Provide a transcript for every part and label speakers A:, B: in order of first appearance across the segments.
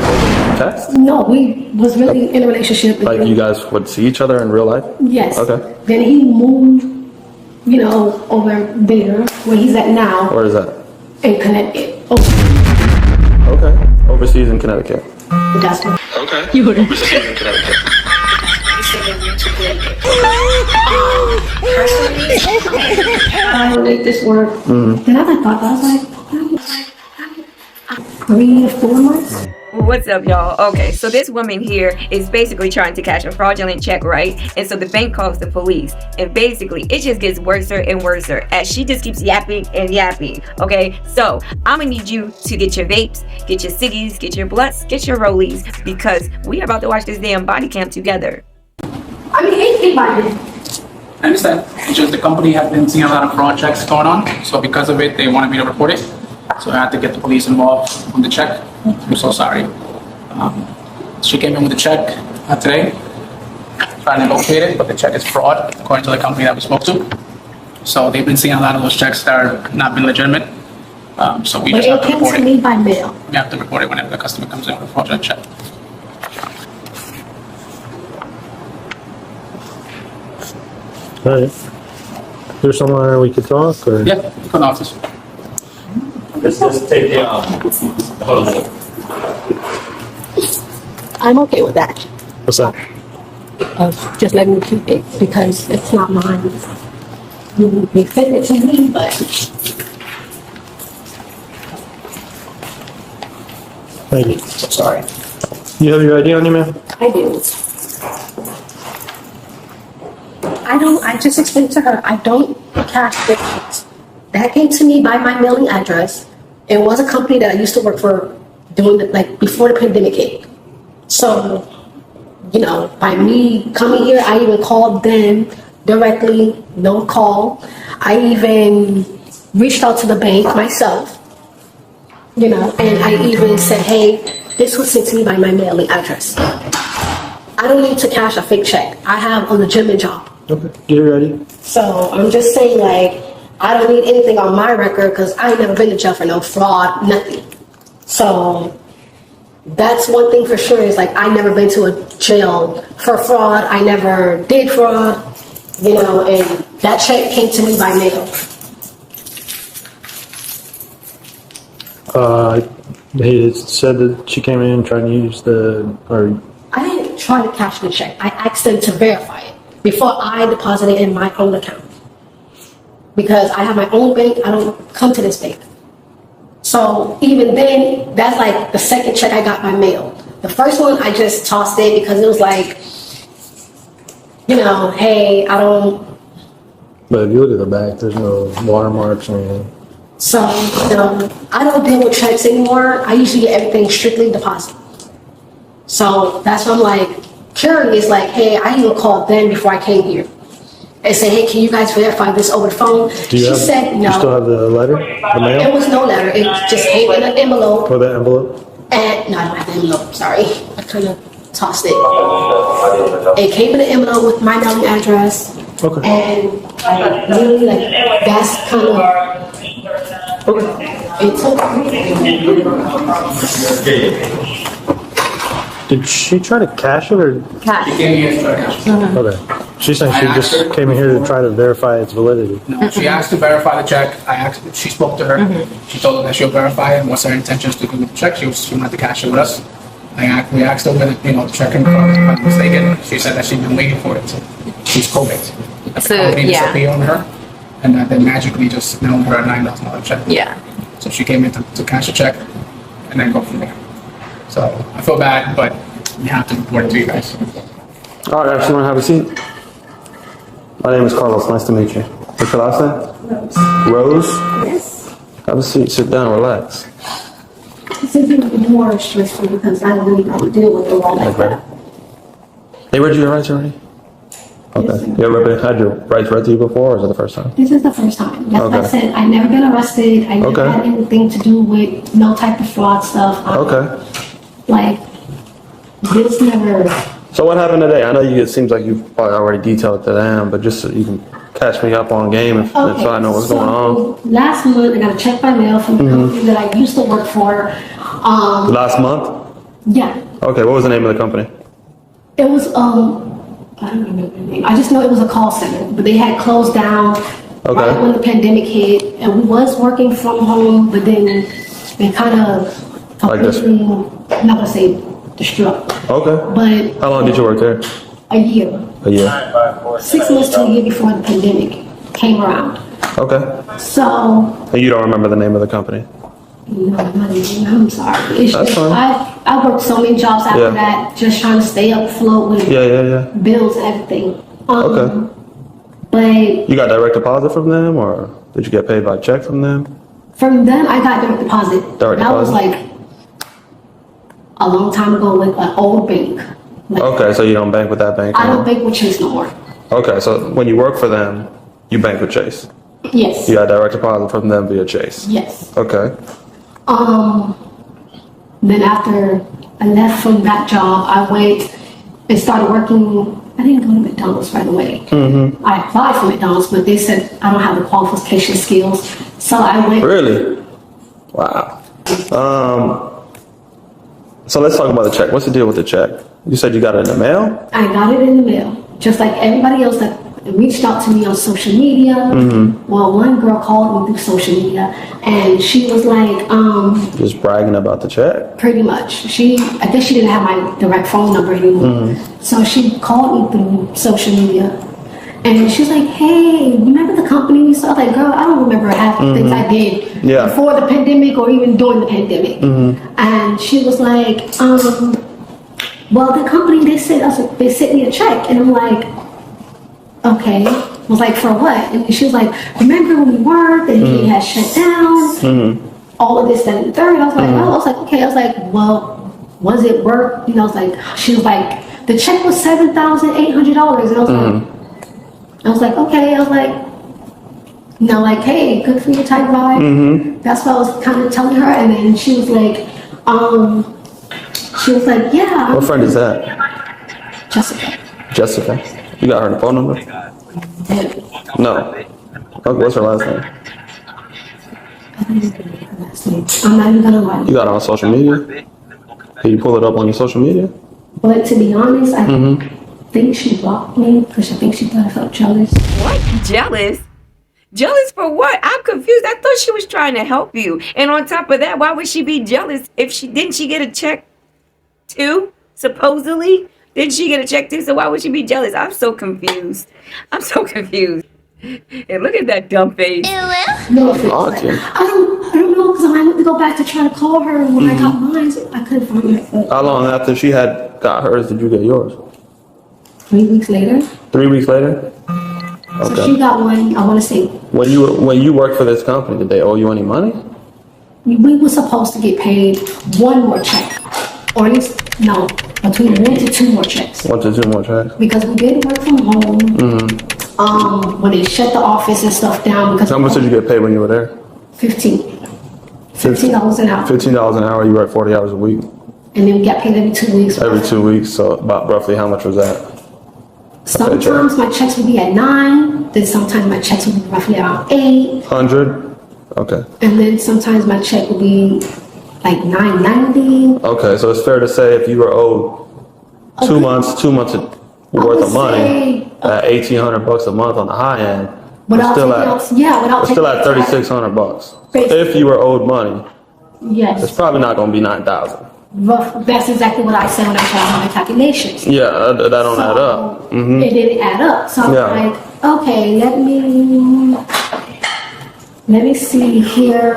A: Text?
B: No, we was really in a relationship.
A: Like you guys would see each other in real life?
B: Yes.
A: Okay.
B: Then he moved, over there where he's at now.
A: Where is that?
B: In Connecticut.
A: Okay. Overseas in Connecticut.
B: That's what.
A: Okay. You would overseas in Connecticut.
B: I make this work. Then I thought, I was like, 3 or 4 months.
C: What's up, y'all? Okay, so this woman here is basically trying to cash a fraudulent check, right? And so the bank calls the police, and basically it just gets worse and worse as she just keeps yapping and yapping. Okay, so I'm gonna need you to get your vapes, get your ciggies, get your blunts, get your rollies, because we are about to watch this damn body cam together.
B: I mean, anybody.
D: I understand. It's just the company has been seeing a lot of fraud checks going on, so because of it, they wanted me to report it. So I had to get the police involved on the check. I'm so sorry. She came in with the check today, trying to locate it, but the check is fraud, according to the company that we spoke to. So they've been seeing a lot of those checks that are not been legitimate. So we just have to report it.
B: But it came to me by mail.
D: We have to report it whenever the customer comes in with a fraudulent check.
E: All right. Is there somewhere we could talk, or?
D: Yeah, go in the office.
A: Just take the
B: I'm okay with that.
E: What's that?
B: Just letting me keep it because it's not mine. They sent it to me, but
E: Thank you.
D: Sorry.
E: You have your ID on you, man?
B: I do. I just explained to her, I don't cash checks. That came to me by my mailing address. It was a company that I used to work for before the pandemic hit. So, by me coming here, I even called them directly, no call. I even reached out to the bank myself, and I even said, hey, this was sent to me by my mailing address. I don't need to cash a fake check. I have a legitimate job.
E: Okay. Get ready.
B: So I'm just saying, I don't need anything on my record because I ain't never been to jail for no fraud, nothing. So that's one thing for sure is I never been to a jail for fraud. I never did fraud, and that check came to me by mail.
E: He said that she came in trying to use
B: I didn't try to cash the check. I asked them to verify it before I deposited in my own account. Because I have my own bank, I don't come to this bank. So even then, that's the second check I got by mail. The first one, I just tossed it because it was hey, I don't.
E: But if you look at the back, there's no watermarks or anything.
B: So, I don't deal with checks anymore. I usually get everything strictly deposit. So that's why I'm curious, hey, I even called them before I came here. And said, hey, can you guys verify this over the phone? She said no.
E: You still have the letter? The mail?
B: It was no letter. It just came in an envelope.
E: Or the envelope?
B: And no, I don't have the envelope. Sorry, I kind of tossed it. It came in an envelope with my mailing address.
E: Okay.
B: And literally, that's kind of.
E: Okay.
B: It took.
E: Did she try to cash it or?
C: Cash.
D: She came here to try to cash it.
E: Okay. She's saying she just came in here to try to verify its validity.
D: No, she asked to verify the check. She spoke to her. She told her that she'll verify it and what's her intentions to do with the check. She wanted to cash it with us. We asked her whether, the check if I'm mistaken. She said that she'd been waiting for it. So she's COVID.
C: So,
D: the company
C: yeah.
D: disappeared on her, and that they magically just mailed her a $9,000 check.
C: Yeah.
D: So she came in to cash a check and then go from there. So I feel bad, but we have to report it to you guys.
A: All right, actually, want to have a seat? My name is Carlos. Nice to meet you. What's your last name? Rose?
B: Yes.
A: Have a seat. Sit down. Relax.
B: This is even more stressful because I don't really want to deal with the law like that.
A: They read you your rights already? Okay. You ever had your rights read to you before, or is it the first time?
B: This is the first time. That's why I said I never been arrested. I never had anything to do with no type of fraud stuff. This never.
A: So what happened today? I know it seems like you've probably already detailed to them, but just so you can catch me up on game so I know what's going on.
B: Last month, I got a check by mail from the company that I used to work for.
A: Last month?
B: Yeah.
A: Okay, what was the name of the company?
B: It was, I don't remember the name. I just know it was a call center, but they had closed down
A: Okay.
B: right when the pandemic hit, and we was working from home, but then they kind of
A: Like this.
B: completely, I'm not gonna say destruct,
A: Okay.
B: but
A: How long did you work there?
B: a year,
A: A year.
B: 6 months to a year before the pandemic came around.
A: Okay.
B: So,
A: And you don't remember the name of the company?
B: no, not even, I'm sorry. It's
A: That's
B: just,
A: fine.
B: I worked so many jobs after
A: Yeah.
B: that, just trying to stay afloat with
A: Yeah.
B: bills and everything.
A: Okay.
B: But
A: You got direct deposit from them, or did you get paid by check from them?
B: from them, I got direct deposit.
A: Direct
B: that was
A: deposit?
B: like a long time ago with an old bank. Like,
A: Okay, so you don't bank with that bank?
B: I
A: no?
B: don't bank with Chase no more.
A: Okay, so when you work for them, you bank with Chase.
B: Yes.
A: You got direct deposit from them via Chase.
B: Yes.
A: Okay.
B: Then after I left from that job, I went and started working. I didn't go to McDonald's right away.
A: Mm-hmm.
B: I applied for McDonald's, but they said I don't have the qualification skills. So I went.
A: Really? Wow. So let's talk about the check. What's the deal with the check? You said you got it in the mail?
B: I got it in the mail, just like everybody else that reached out to me on social media. Well, one girl called me through social media, and she was like,
A: Just bragging about the check?
B: pretty much. I guess she didn't have my direct phone number anymore. So she called me through social media. And she was like, hey, remember the company? So I was like, girl, I don't remember half the things I did
A: Yeah.
B: before the pandemic or even during the pandemic. And she was like, well, the company, they sent me a check. And I'm like, okay. I was like, for what? And she was like, remember when we worked and he had shut down? All of this, that, and the third. I was like, oh, I was like, okay. I was like, well, was it work? You know, I was like, she was like, the check was $7,800. And I was like, okay. I was like, you know, like, hey, good for you type vibe. That's what I was kind of telling her. And then she was like, yeah.
A: What friend is that?
B: Jessica.
A: Jessica. You got her phone number? No. Okay, what's her last name?
B: I'm not even gonna lie.
A: You got it on social media? Can you pull it up on your social media?
B: But to be honest, I think she blocked me because I think she thought I felt jealous.
C: What? Jealous? Jealous for what? I'm confused. I thought she was trying to help you. And on top of that, why would she be jealous if she didn't she get a check too? Supposedly? Didn't she get a check too? So why would she be jealous? I'm so confused. I'm so confused. And look at that dumb face.
B: No offense.
A: Blocked you.
B: I don't know because I went to go back to try to call her and when I got mine, I couldn't find her. But
A: How long after she had got hers did you get yours?
B: 3 weeks later,
A: 3 weeks later?
B: so
A: Okay.
B: she got one. I want to say
A: When you worked for this company, did they owe you any money?
B: we were supposed to get paid one more check, or at least no, between 1 to 2 more checks
A: 1 to 2 more checks?
B: because we did work from home. When they shut the office and stuff down because
A: How much did you get paid when you were there?
B: $15 an hour,
A: $15 an hour, you worked 40 hours a week.
B: and then we got paid every 2 weeks.
A: Every 2 weeks, so about roughly how much was that?
B: Sometimes my checks would be at 9, then sometimes my checks would be roughly around 8,
A: 100? Okay.
B: and then sometimes my check would be like $9.90.
A: Okay, so it's fair to say if you were owed 2 months worth of money at $1,800 a month on the high end,
B: Without
A: still
B: taking
A: at
B: out, yeah, without
A: still at
B: taking out-
A: $3,600.
B: Basically.
A: If you were owed money, it's
B: Yes,
A: probably not going to be 9,000.
B: rough. That's exactly what I said when I tried my calculations.
A: Yeah, that don't add up.
B: It didn't add up. So I'm
A: Yeah.
B: like, okay, let me see here.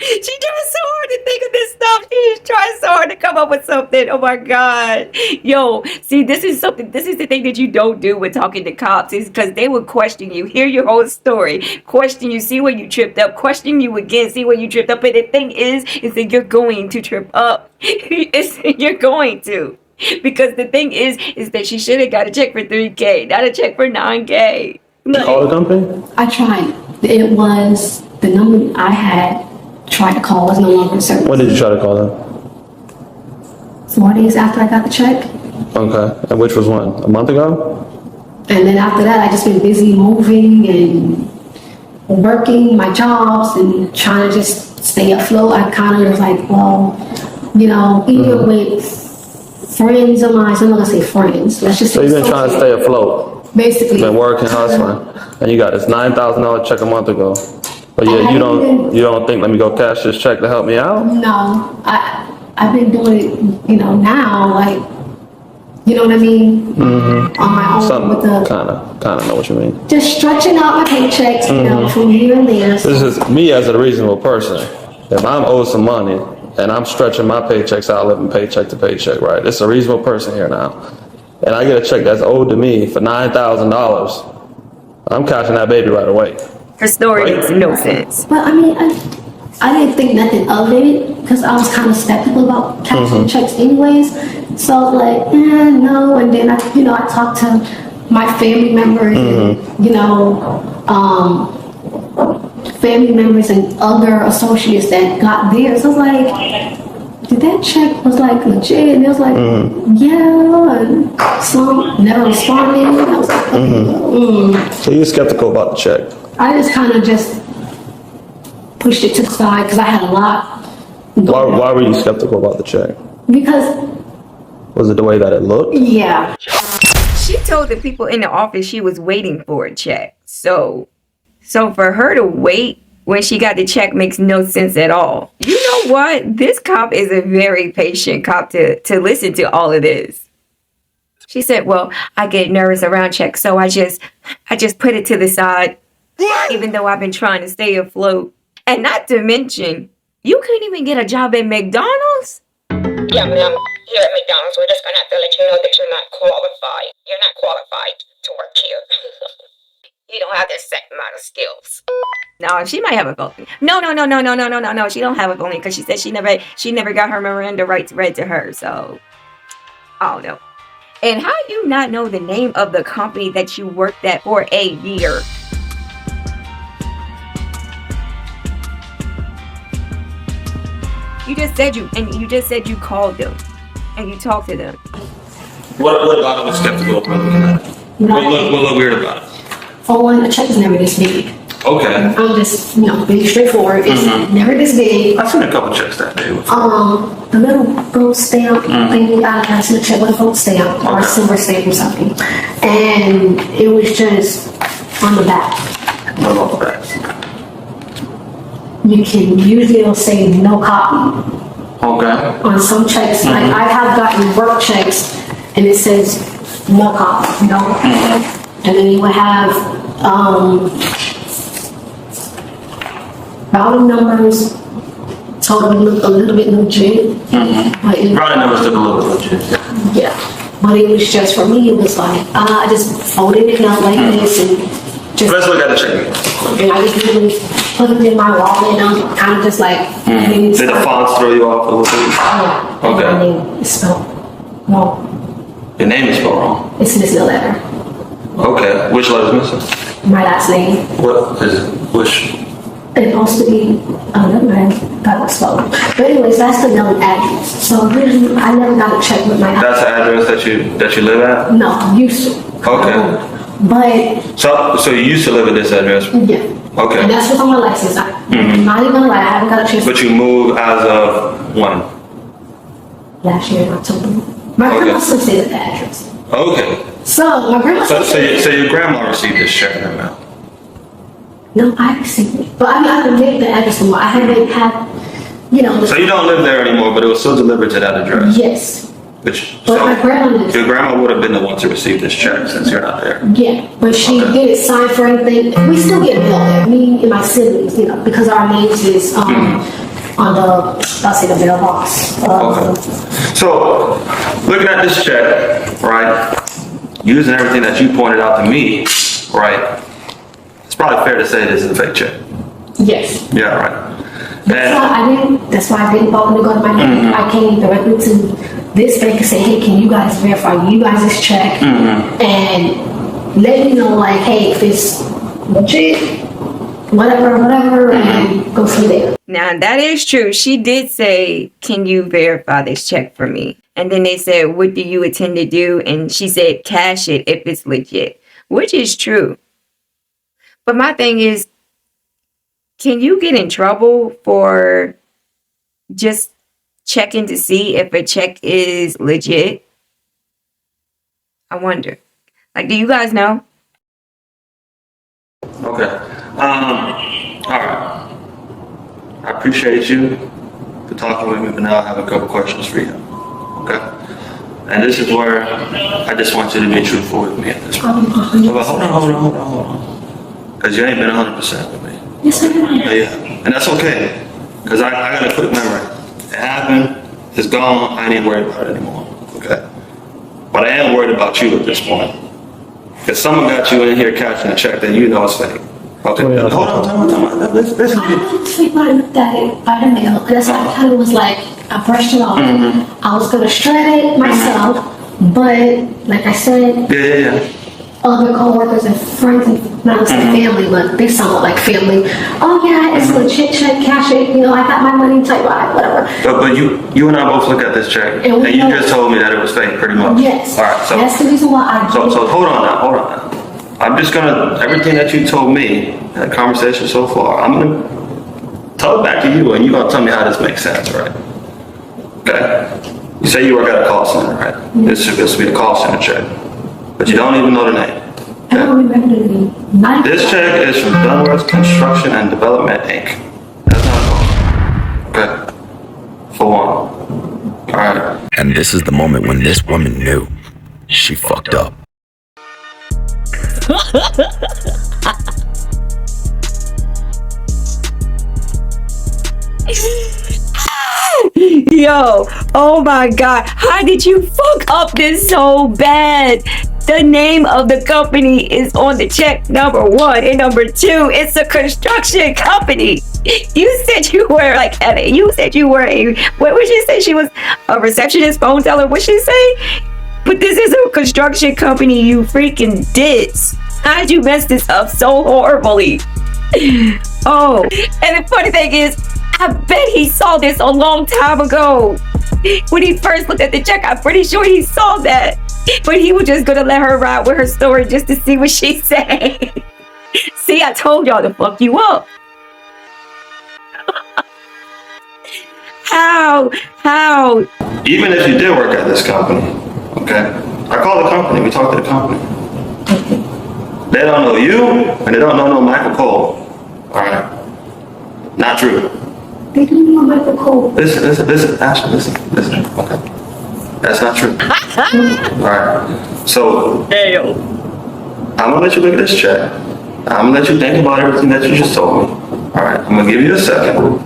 C: She trying so hard to think of this stuff. She's trying so hard to come up with something. Oh my God. Yo, see, this is the thing that you don't do with talking to cops is because they will question you, hear your whole story, question you, see where you tripped up, question you again, see where you tripped up. But the thing is that you're going to trip up. You're going to. Because the thing is that she should have got a check for $3K, not a check for $9K.
A: You call the company?
B: I tried. It was the number I had tried to call was no longer in service.
A: When did you try to call them?
B: 4 days after I got the check.
A: Okay, and which was when? A month ago?
B: And then after that, I just been busy moving and working my jobs and trying to just stay afloat. I kind of was like, well, you know, even with friends of mine, so I'm not gonna say friends. Let's just
A: So
B: say
A: you've been trying to stay afloat.
B: basically.
A: Been working, hustling, and you got this $9,000 check a month ago. But yeah, you don't think, let me go cash this check to help me out?
B: No, I've been doing it, you know, now, like, you know what I mean? On my own
A: Something,
B: with the,
A: kind of know what you mean.
B: just stretching out my paychecks, you know, from here and there.
A: This is me as a reasonable person. If I'm owed some money and I'm stretching my paychecks out, living paycheck to paycheck, right? It's a reasonable person here now. And I get a check that's owed to me for $9,000. I'm cashing that baby right away.
C: Her story makes no sense.
B: But I mean, I didn't think nothing of it because I was kind of skeptical about cashing checks anyways. So I was like, no. And then I talked to my family members, and, you know, family members and other associates that got theirs. I was like, did that check was like legit? And it was like, yeah. And some never responded. I was like,
A: So you're skeptical about the check?
B: I just kind of just pushed it to the side because I had a lot.
A: Why were you skeptical about the check?
B: Because,
A: Was it the way that it looked?
B: yeah.
C: She told the people in the office she was waiting for a check. So for her to wait when she got the check makes no sense at all. You know what? This cop is a very patient cop to listen to all of this. She said, well, I get nervous around checks, so I just put it to the side, even though I've been trying to stay afloat. And not to mention, you couldn't even get a job at McDonald's?
F: Yeah, ma'am. Here at McDonald's, we're just gonna have to let you know that you're not qualified. You're not qualified to work here. You don't have the set amount of skills.
C: No, she might have a felony. No. She don't have a felony because she said she never got her Miranda rights read to her. So, I don't know. And how do you not know the name of the company that you worked at for a year? You just said you called them and you talked to them.
A: What about it was skeptical about it? What looked weird about it?
B: For one, the check is never this big.
A: Okay.
B: I'm just, being straightforward. It's never this big.
A: I've seen a couple checks that day.
B: The little gold stamp thing, I seen a check with a gold stamp or a silver stamp or something. And it was just on the back.
A: What about the back?
B: You can usually it'll say no copy
A: Okay.
B: on some checks. Like I have gotten work checks and it says no copy, And then you would have routing numbers totally look a little bit legit. But
A: Probably never took a little legit.
B: yeah. But it was just for me, it was like I just folded it out like this and just
A: Let's look at the check.
B: and I just literally put it in my wallet and I'm kind of just like
A: Did the fonts throw you off a little bit?
B: yeah.
A: Okay.
B: And my name is spelled wrong.
A: Your name is spelled wrong.
B: It's missing a letter.
A: Okay. Which letter's missing?
B: My last name.
A: What is which?
B: It's supposed to be another name. Got it spelled. But anyways, that's the known address. So really, I never got a check with my address.
A: That's the address that you live at?
B: No, used to.
A: Okay.
B: But
A: So you used to live at this address?
B: yeah.
A: Okay.
B: And that's what's on my license. I'm not even gonna lie, I haven't got a chance.
A: But you moved as of when?
B: Last year in October. My grandma still stayed at the address.
A: Okay.
B: So my grandma
A: So,
B: still
A: so your grandma received this check in her mail?
B: No, I received it. But I mean, I haven't lived the address anymore. I haven't had,
A: So you don't live there anymore, but it was still delivered to that address?
B: Yes.
A: Which,
B: But
A: so
B: my grandma lives.
A: your grandma would have been the one to receive this check since you're not there?
B: Yeah, but she
A: Okay.
B: didn't sign for anything. We still get mail there, me and my siblings, because our names is on the, I'll say the mailbox.
A: Okay. So, looking at this check, right, using everything that you pointed out to me, right, it's probably fair to say this is a fake check.
B: Yes.
A: Yeah, right.
B: That's why I didn't bother to go to my bank. I came directly to this bank and say, hey, can you guys verify you guys' check and let me know, like, hey, if it's legit, whatever, and go from there.
C: Now, that is true. She did say, can you verify this check for me? And then they said, what do you intend to do? And she said, cash it if it's legit, which is true. But my thing is, Can you get in trouble for just checking to see if a check is legit? I wonder. Like, do you guys know?
A: Okay. All right. I appreciate you for talking with me, but now I have a couple questions for you. Okay? And this is where I just want you to be truthful with me at this point. But hold on. Because you ain't been 100% with me.
B: Yes, I am.
A: Yeah. And that's okay. Because I got a quick memory. It happened. It's gone. I ain't even worried about it anymore. Okay? But I am worried about you at this point. Because someone got you in here cashing a check that you know is fake. Okay,
E: Oh, yeah.
A: hold on, time out. Listen
B: I didn't think when I looked at it by the mail. That's why I kind of was like, I brushed it off. I was going to shred it myself, but like I said,
A: Yeah.
B: other coworkers and friends, and not just family, but they sound like family. Oh yeah, it's legit check, cash it. You know, I got my money, type whatever.
A: But you and I both look at this check,
B: And we
A: and you
B: know-
A: just told me that it was fake, pretty much.
B: Yes.
A: All right, so
B: that's the reason why I.
A: So hold on now. I'm just gonna, everything that you told me, that conversation so far, I'm gonna tell it back to you, and you're gonna tell me how this makes sense, right? Okay? You say you work at a call center, right? This should be a call center check, but you don't even know the name.
B: I don't remember the name. Not
A: This check is from Dunworth Construction and Development, Inc. That's not a call. Okay? For one. Alright.
G: And this is the moment when this woman knew she fucked up.
C: Yo, oh my God. How did you fuck up this so bad? The name of the company is on the check, number one. And number two, it's a construction company. You said you were what would she say? She was a receptionist, phone teller. What'd she say? But this is a construction company, you freaking dits. How'd you mess this up so horribly? Oh, and the funny thing is, I bet he saw this a long time ago. When he first looked at the check, I'm pretty sure he saw that. But he was just gonna let her ride with her story just to see what she said. See, I told y'all to fuck you up. How?
A: Even if you did work at this company, okay? I call the company, we talk to the company. They don't know you, and they don't know no Michael Cole. Alright? Not true.
B: they didn't know Michael Cole.
A: Listen, Ashley, listen. Okay. That's not true. Alright. So, I'm gonna let you look at this check. I'm gonna let you think about everything that you just told me. Alright, I'm gonna give you a second.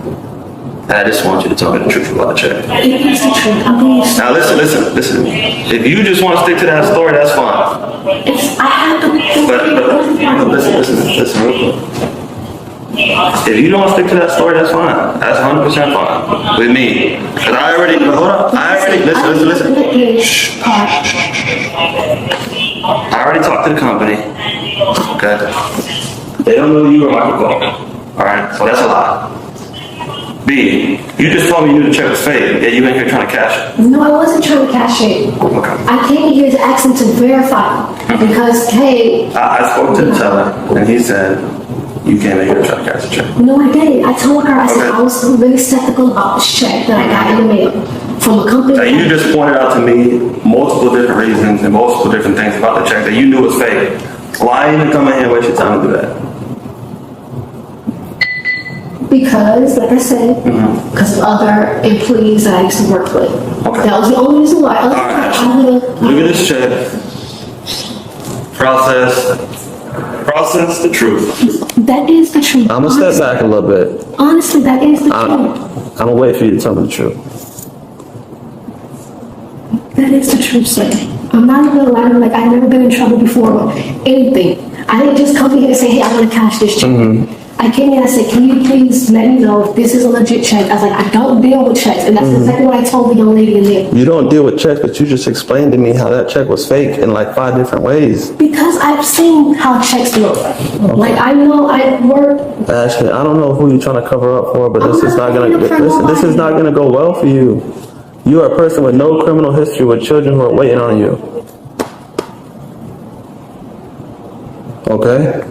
A: And I just want you to tell me the truth about the check.
B: It is the truth. I'm being
A: Now listen to me. If you just want to stick to that story, that's fine.
B: I have to.
A: But listen real quick. If you don't want to stick to that story, that's fine. That's 100% fine with me. Cause listen. Shh. I already talked to the company. Okay. They don't know you or Michael Cole. All right. So that's a lie. B, you just told me you knew the check was fake, yet you ain't here trying to cash it.
B: No, I wasn't trying to cash it.
A: Okay.
B: I came here to ask him to verify because, hey,
A: I spoke to the teller, and he said you came in here to try to cash the check.
B: no, I didn't. I told her, I said
A: Okay.
B: I was really skeptical about this check that I got in the mail from a company.
A: Now, you just pointed out to me multiple different reasons and multiple different things about the check that you knew was fake. Why even come in here and waste your time to do that?
B: Because, like I said, because of other employees that I used to work with.
A: Okay.
B: That was the only reason why.
A: All right. Look at this check. Process the truth.
B: That is the truth.
A: I'm gonna step back a little bit.
B: Honestly, that is the
A: I'm
B: truth.
A: gonna wait for you to tell me the truth.
B: That is the truth, sir. I'm not even lying. Like, I've never been in trouble before with anything. I didn't just come here and say, hey, I want to cash this check. I came here and I said, can you please let me know if this is a legit check? I was like, I don't deal with checks. And that's exactly what I told the young lady in there.
A: You don't deal with checks, but you just explained to me how that check was fake in like 5 different ways.
B: Because I've seen how checks look. Like, I know I work.
A: Ashley, I don't know who you're trying to cover up for, but this is not gonna this is not gonna go well for you. You are a person with no criminal history with children who are waiting on you. Okay?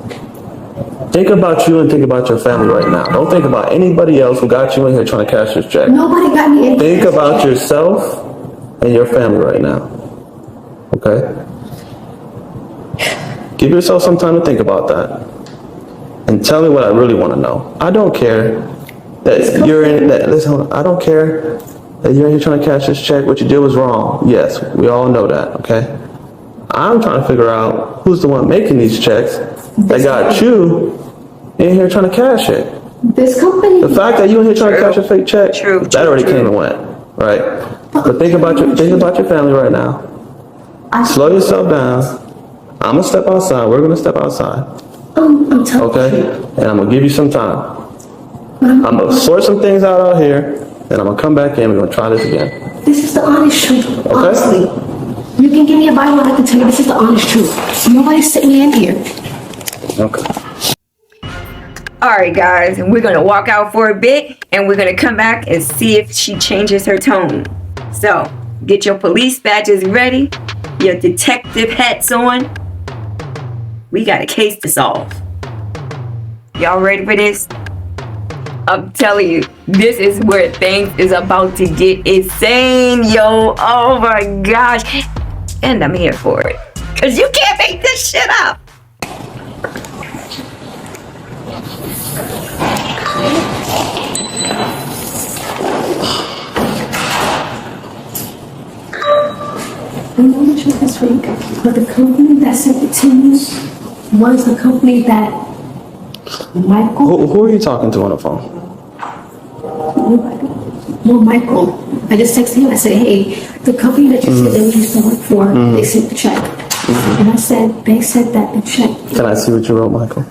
A: Think about you and think about your family right now. Don't think about anybody else who got you in here trying to cash this check.
B: Nobody got me in.
A: Think about yourself and your family right now. Okay? Give yourself some time to think about that. And tell me what I really want to know. I don't care that you're in that. Listen, I don't care that you're in here trying to cash this check. What you did was wrong. Yes, we all know that, okay? I'm trying to figure out who's the one making these checks that got you in here trying to cash it.
B: This company.
A: The fact that you in here trying to cash a fake check,
C: True,
A: that already came and went, right? But think about your family right now. Slow yourself down. I'm gonna step outside. We're gonna step outside.
B: I'm telling
A: Okay?
B: you.
A: And I'm gonna give you some time. I'm gonna sort some things out here, and I'm gonna come back in. We're gonna try this again.
B: This is the honest truth, honestly. You can give me a Bible, I can tell you this is the honest truth. Nobody's sitting in here.
A: Okay.
C: All right, guys, and we're gonna walk out for a bit, and we're gonna come back and see if she changes her tone. So, get your police badges ready, your detective hats on. We got a case to solve. Y'all ready for this? I'm telling you, this is where things is about to get insane, yo. Oh my gosh. And I'm here for it. Cause you can't make this shit up.
B: I know the truth is fake, but the company that sent it to you was the company that Michael.
A: Who are you talking to on the phone?
B: No, Michael. I just texted him. I said, "Hey, the company that you said that we used to work for, they sent the check." And I said, "They said that the check."
A: Can I see what you wrote, Michael?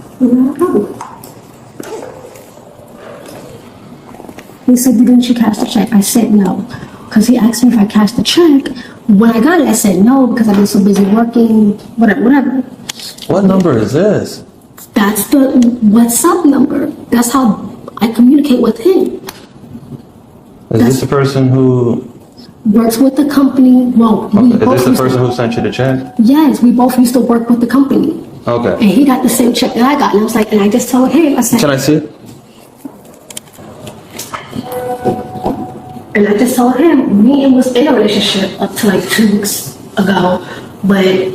B: He said, "Didn't you cash the check?" I said no, because he asked me if I cashed the check. When I got it, I said no because I've been so busy working, whatever.
A: What number is this?
B: That's the WhatsApp number. That's how I communicate with him.
A: Is this the person who?
B: Works with the company. Well, we
A: Is
B: both
A: this the
B: used to-
A: person who sent you the check?
B: Yes, we both used to work with the company.
A: Okay.
B: And he got the same check that I got. And I was like, and I just told him, I said,
A: Can I see it?
B: and I just told him, me and was in a relationship up to like 2 weeks ago, but it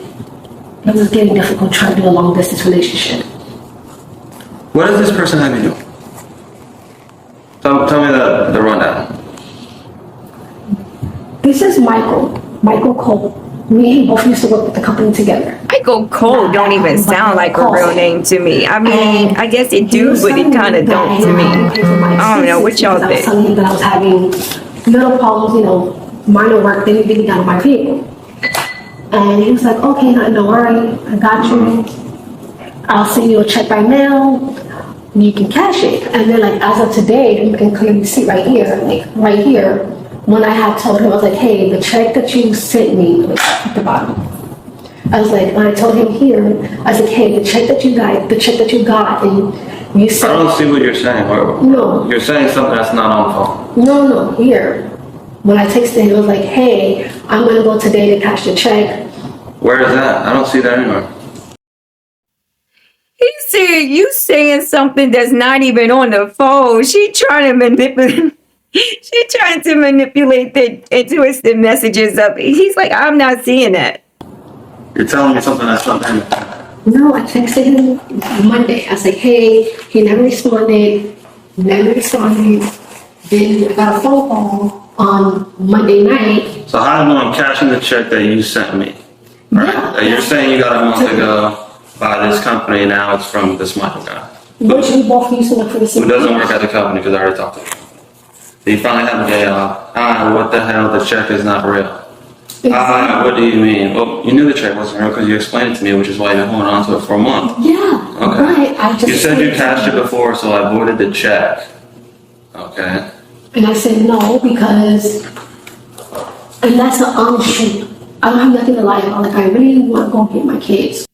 B: was getting difficult trying to do a long distance relationship.
A: What does this person have you do? Tell me the rundown.
B: This is Michael Cole. Me and him both used to work with the company together.
C: Michael Cole don't even sound like a real name to me. I mean, I guess it do, but it kind of don't to me. I don't know, what y'all
B: I was
C: think?
B: telling him that I was having little problems, minor work, they didn't get out of my vehicle. And he was like, okay, no worry, I got you. I'll send you a check by mail. You can cash it. And then like, as of today, you can clearly see right here, when I had told him, I was like, hey, the check that you sent me, at the bottom. I was like, when I told him here, I was like, hey, the check that you got, and you said.
A: I don't see what you're saying.
B: No.
A: You're saying something that's not on the phone.
B: No, here. When I texted him, I was like, hey, I'm gonna go today to cash the check.
A: Where is that? I don't see that anywhere.
C: He said you saying something that's not even on the phone. She trying to manipulate. She trying to manipulate the twist messages up. He's like, I'm not seeing that.
A: You're telling me something that's not there.
B: No, I texted him Monday. I was like, hey, he never responded. Then I got a phone call on Monday night.
A: So how do I know I'm cashing the check that you sent me? Right?
B: Yeah.
A: You're saying you got a month ago by this company, now it's from this Michael guy.
B: Which we both used to work for the same
A: Who doesn't work at the company because I already talked to him. You finally have a day off. What the hell? The check is not real. What do you mean? Well, you knew the check wasn't real because you explained it to me, which is why you've been holding on to it for a month.
B: Yeah.
A: Okay.
B: Right.
A: You said you cashed it before, so I voided the check. Okay.
B: And I said no because, and that's the honest truth. I don't have nothing to lie about. Like, I really want to go get my kids.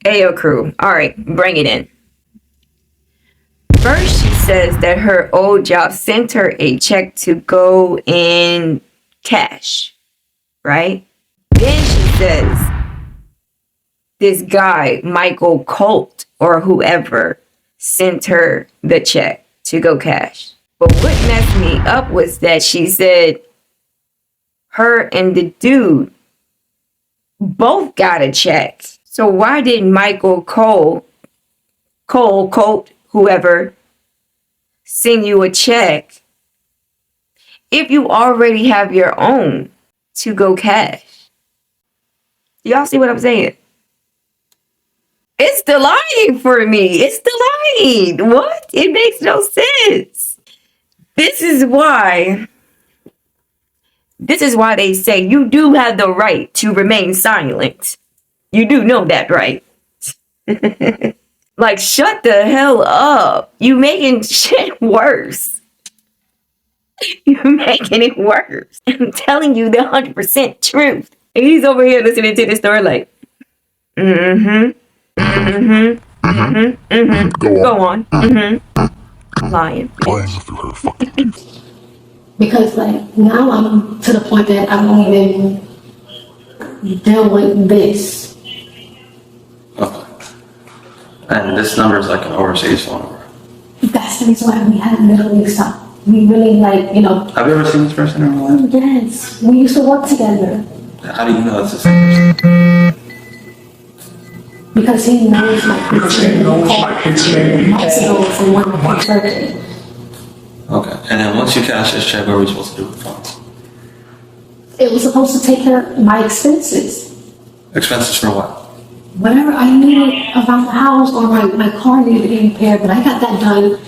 C: Ayo crew. All right, bring it in. First, she says that her old job sent her a check to go in cash, right? Then she says this guy, Michael Colt, or whoever, sent her the check to go cash. But what messed me up was that she said her and the dude both got a check. So why did Michael Colt, whoever, send you a check if you already have your own to go cash? Y'all see what I'm saying? It's the lying for me. It's the lying. What? It makes no sense. This is why they say you do have the right to remain silent. You do know that, right? Like, shut the hell up. You making shit worse. You're making it worse. I'm telling you the 100% truth. And he's over here listening to this story like, Go on. Lying.
B: Because like now I'm to the point that I won't even deal with this.
A: Okay. And this number is like an overseas phone number.
B: That's the reason why we had literally stopped. We really like,
A: Have you ever seen this person in real life?
B: Yes, we used to work together.
A: How do you know it's the same person?
B: Because he knows my kids' name. Months ago for one of my birthday.
A: Okay. And then once you cash this check, what are we supposed to do with the funds?
B: It was supposed to take care of my expenses.
A: Expenses for what?
B: Whatever I needed around the house or my car needed to be repaired, but I got that done.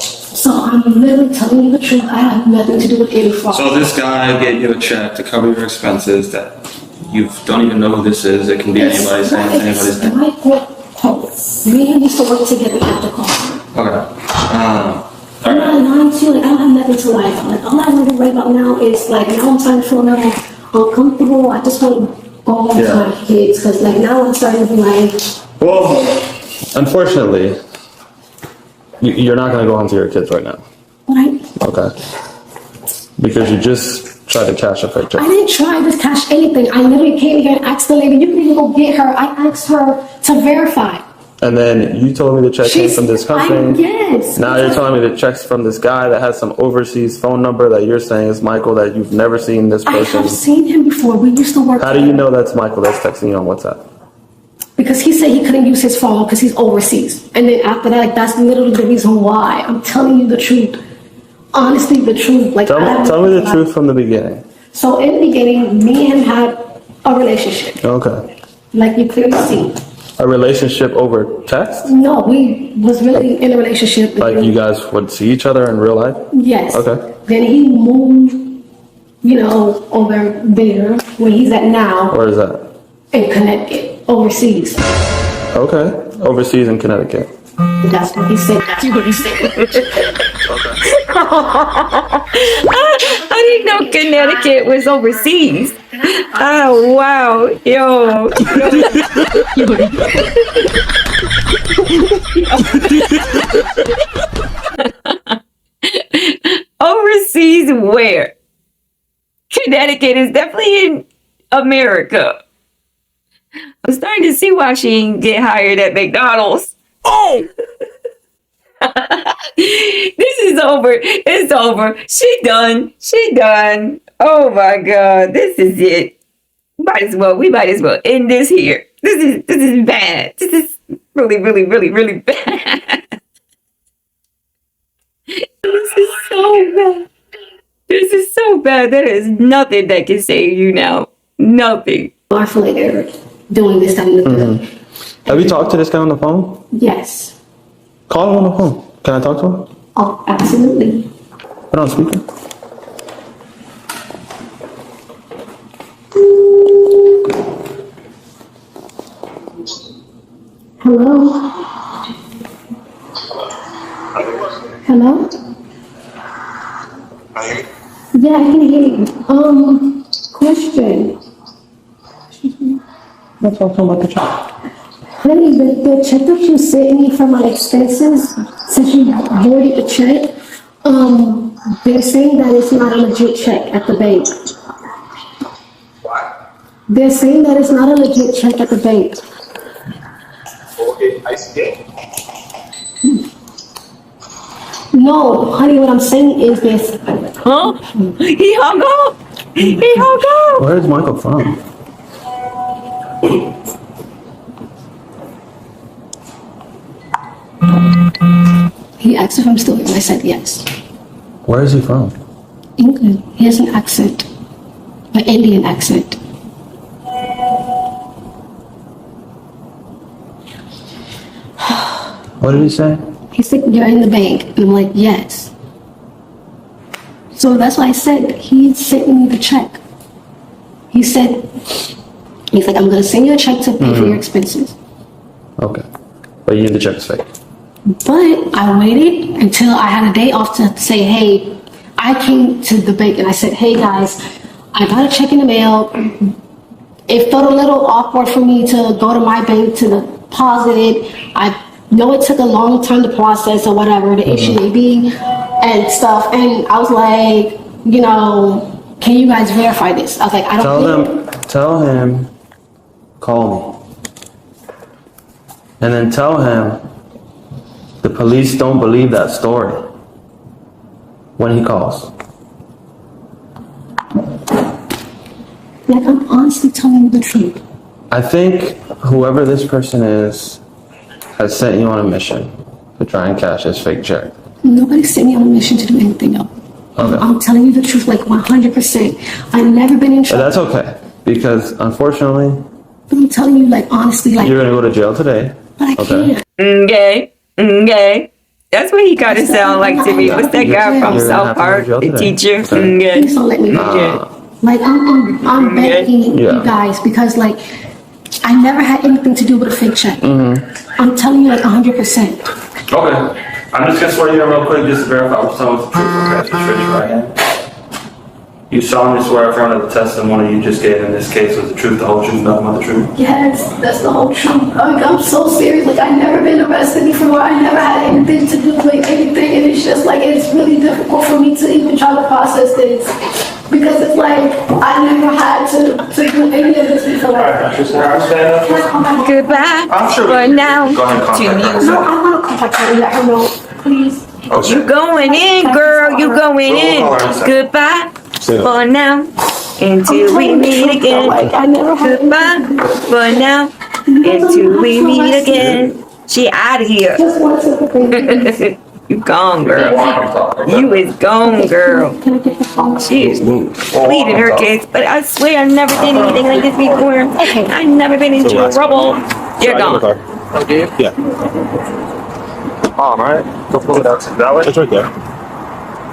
B: So I'm literally telling you the truth. I have nothing to do with any fraud.
A: So this guy gave you a check to cover your expenses that you don't even know who this is. It can be anybody's name, anybody's name.
B: Me and him used to work together at the car.
A: Okay.
B: I'm not lying to you. Like, I don't have nothing to lie about. Like, all I want to right about now is like now I'm starting to feel a little uncomfortable. I just want to go home to my kids because like now I'm starting to be like.
A: Well, unfortunately, you're not going to go home to your kids right now.
B: Right.
A: Okay. Because you just tried to cash a paycheck.
B: I didn't try to cash anything. I literally came here and asked the lady, you can even go get her. I asked her to verify.
A: And then you told me the check came from this company.
B: Yes.
A: Now you're telling me the check's from this guy that has some overseas phone number that you're saying is Michael, that you've never seen this person.
B: I have seen him before. We used to work.
A: How do you know that's Michael that's texting you on WhatsApp?
B: Because he said he couldn't use his phone because he's overseas. And then after that, like that's literally the reason why. I'm telling you the truth. Honestly, the truth. Like
A: Tell me the truth from the beginning.
B: So in the beginning, me and him had a relationship.
A: Okay.
B: Like you clearly see.
A: A relationship over text?
B: No, we was really in a relationship.
A: Like you guys would see each other in real life?
B: Yes.
A: Okay.
B: Then he moved, over there where he's at now.
A: Where is that?
B: In Connecticut, overseas.
A: Okay. Overseas in Connecticut.
B: That's what he said. That's what he said.
C: I didn't know Connecticut was overseas. Oh, wow. Yo. Overseas where? Connecticut is definitely in America. I'm starting to see why she didn't get hired at McDonald's. Oh! This is over. It's over. She done. Oh my God. This is it. We might as well end this here. This is bad. This is really, really, really, really bad. This is so bad. This is so bad. There is nothing that can save you now. Nothing.
B: I feel like they're doing this kind of thing.
A: Have you talked to this guy on the phone?
B: Yes.
A: Call him on the phone. Can I talk to him?
B: Oh, absolutely.
A: Put on speaker.
B: Hello? Hello? Yeah, I can hear you. Question.
A: Let's talk about the check.
B: Honey, the check that you sent me for my expenses, since you voided the check, they're saying that it's not a legit check at the bank. They're saying that it's not a legit check at the bank.
D: Okay, I see.
B: No, honey, what I'm saying is this.
C: Huh? He hung up. He hung up.
A: Where's Michael from?
B: He asked if I'm still here, and I said yes.
A: Where is he from?
B: England. He has an accent, an Indian accent.
A: What did he say?
B: He said, "You're in the bank," and I'm like, "Yes." So that's why I said he sent me the check. He's like, "I'm gonna send you a check to pay for your expenses."
A: Okay. But you, the check's fake.
B: But I waited until I had a day off to say, hey, I came to the bank and I said, hey guys, I got a check in the mail. It felt a little awkward for me to go to my bank to deposit it. I know it took a long time to process or whatever the issue may be and stuff. And I was like, you know, can you guys verify this? I was like, I don't
A: Tell him, call me. And then tell him the police don't believe that story when he calls.
B: Like, I'm honestly telling you the truth.
A: I think whoever this person is has sent you on a mission to try and cash his fake check.
B: Nobody sent me on a mission to do anything else.
A: Okay.
B: I'm telling you the truth, like 100%. I've never been in
A: But
B: trouble.
A: that's okay, because unfortunately,
B: But I'm telling you, like, honestly, like,
A: you're gonna go to jail today.
B: but I
A: Okay.
B: can't.
C: Okay. That's what he kind of sound like to me. What's that guy from
A: You're gonna
C: South
A: have to
C: Park?
A: go to
C: The
A: jail today.
C: teacher?
A: Okay.
B: Please don't let me Like, I'm begging
A: Yeah.
B: you guys because, like, I never had anything to do with a fake check. I'm telling you, like, 100%.
A: Okay. I'm just gonna swear you in real quick just to verify if someone's the truth. Okay, so Trish, right? You solemnly swear in front of the testimony you just gave in this case was the truth, the whole truth, nothing but the truth.
B: Yes, that's the whole truth. Like, I'm so serious. Like, I've never been arrested before. I never had anything to do with anything. And it's just, like, it's really difficult for me to even try to process this. Because it's like, I never had to do any of this before.
C: Goodbye.
A: I'm sure.
C: For now.
A: Go ahead and contact her.
B: No, I want to contact her and let her know, please.
A: Okay.
C: You going in, girl. You going in.
A: We'll call her in a second.
C: Goodbye. For now. Until we meet again.
B: Like, I never had
C: Goodbye. For now. Until we meet again. She out of here.
B: just wanted to bring
C: You gone, girl. You is gone, girl.
B: Can I get the phone?
C: She is pleading her case, but I swear I never did anything like this before. I never been into trouble. You're gone.
H: Okay.
E: Yeah,
A: Alright. Go pull it out. That way?
E: it's right there.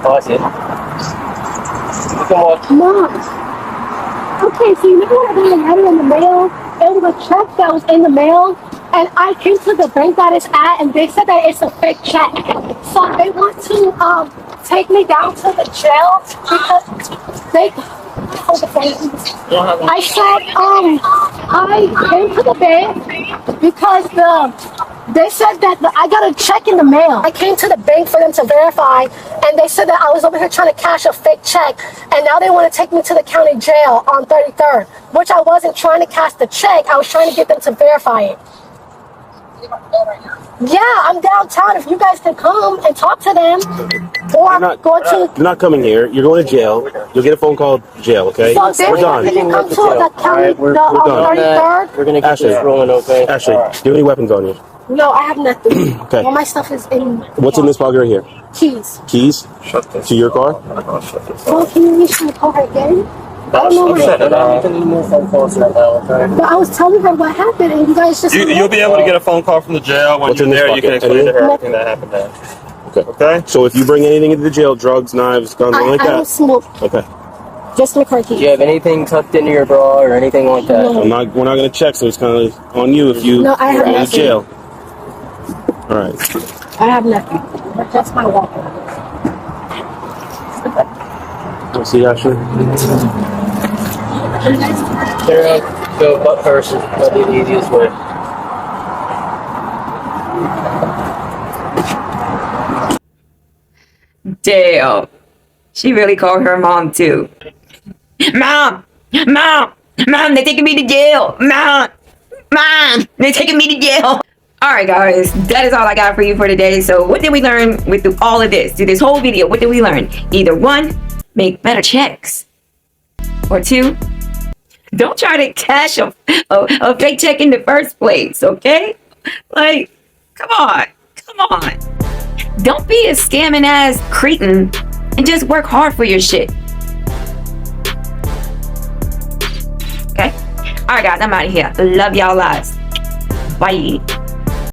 H: Oh, I see it. You can walk.
B: Mom. Okay, so you know what I got a letter in the mail? It was a check that was in the mail, and I came to the bank that it's at, and they said that it's a fake check. So they want to take me down to the jail because they. Hold the phone. I said I came to the bank because they said that I got a check in the mail. I came to the bank for them to verify, and they said that I was over here trying to cash a fake check, and now they want to take me to the county jail on 33rd, which I wasn't trying to cash the check. I was trying to get them to verify it. Yeah, I'm downtown. If you guys can come and talk to them, or
E: You're not coming here. You're going to jail. You'll get a phone call to jail, okay?
B: So then
E: We're done.
B: can you come to the county
E: we're done.
B: 33rd?
H: We're gonna keep
E: Ashley.
H: this rolling, okay?
E: Ashley, do you have any weapons on you?
B: No, I have nothing.
E: Okay.
B: All my stuff is in
E: What's in this pocket right here?
B: keys.
E: Keys to your car?
B: Well, can you reach my car again? I don't know
H: You can leave me a phone call right now, okay?
B: But I was telling her what happened, and you guys just.
A: You'll be able to get a phone call from the jail when
E: What's
A: you're
E: in this
A: there. You can
E: bucket?
A: explain to her
B: Anything?
A: everything that happened there.
E: Okay.
A: Okay?
E: So if you bring anything into the jail, drugs, knives, guns, anything like
B: I don't
E: that.
B: smoke.
E: Okay.
B: Just my car keys.
H: Do you have anything tucked into your bra or anything like that?
B: No.
E: We're not going to check, so it's kind of on you if you
B: No, I have
E: go to
B: nothing.
E: jail. All right.
B: I have nothing. Just my walker.
E: We'll see, Ashley.
H: Sarah, go butt first is probably the easiest way.
C: Damn. She really called her mom too. Mom! Mom! Mom, they're taking me to jail! Mom! Mom! They're taking me to jail! All right, guys, that is all I got for you for today. So what did we learn with all of this? Through this whole video, what did we learn? Either one, make better checks. Or two, don't try to cash a fake check in the first place, okay? Like, come on. Don't be a scamming ass cretin and just work hard for your shit. Okay? All right, guys, I'm out of here. Love y'all lots. Bye.